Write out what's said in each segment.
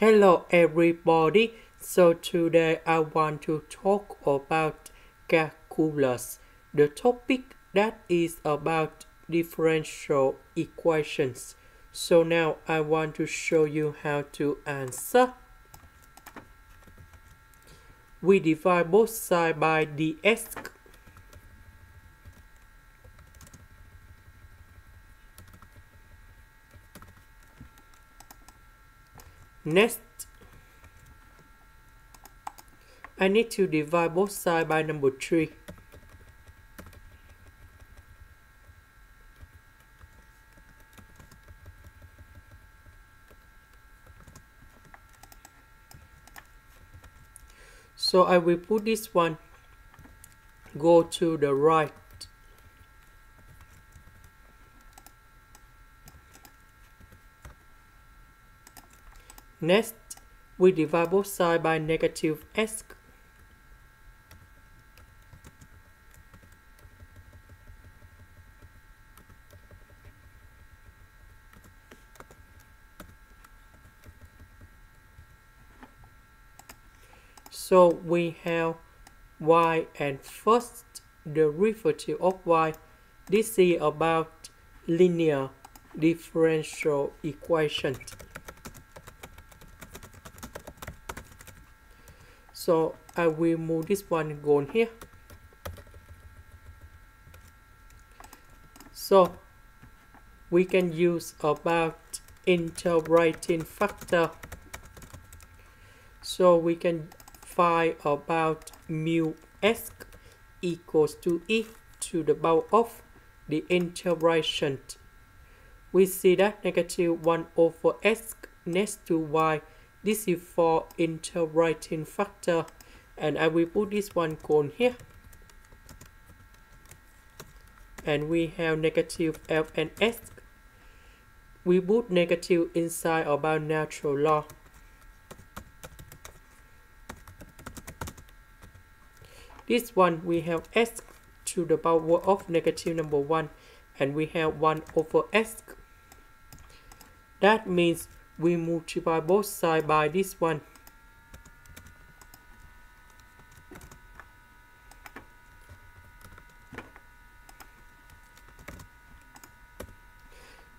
Hello everybody, so today I want to talk about calculus, the topic that is about differential equations. So now I want to show you how to answer. We divide both sides by dx. Next, I need to divide both sides by number 3. So I will put this one go to the right. Next, we divide both sides by negative x. So we have y and first derivative of y. This is about linear differential equation. So I will move this one going here. So we can use about integrating factor. So we can find about mu s equals to e to the power of the integration. We see that negative 1 over s next to y. This is for integrating factor, and I will put this one going here. And we have negative f and s. We put negative inside about natural law. This one we have s to the power of negative number 1, and we have 1 over s. That means we multiply both sides by this one.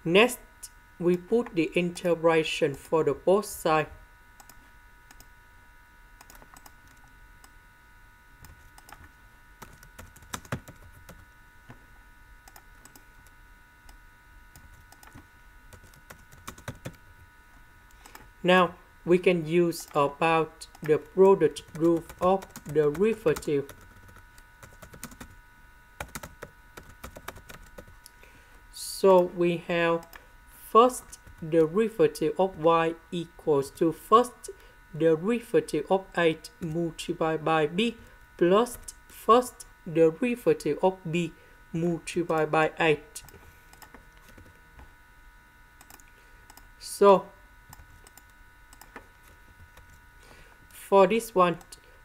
Next, we put the integration for the both sides. Now we can use about the product rule of derivative. So we have first derivative of y equals to first derivative of 8 multiplied by b plus first derivative of b multiplied by 8. So for this one,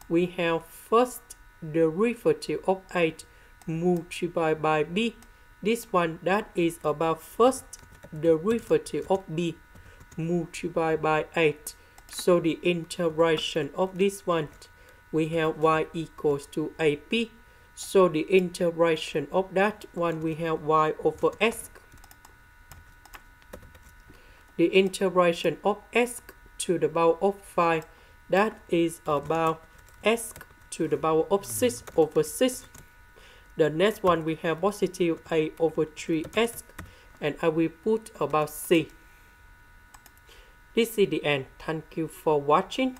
we have first derivative of 8 multiplied by b. This one, that is about first derivative of b multiplied by 8. So the integration of this one, we have y equals to ap. So the integration of that one, we have y over s. The integration of s to the power of 5, that is about s to the power of 6 over 6. The next one, we have positive a over 3s, and I will put about c. This is the end. Thank you for watching.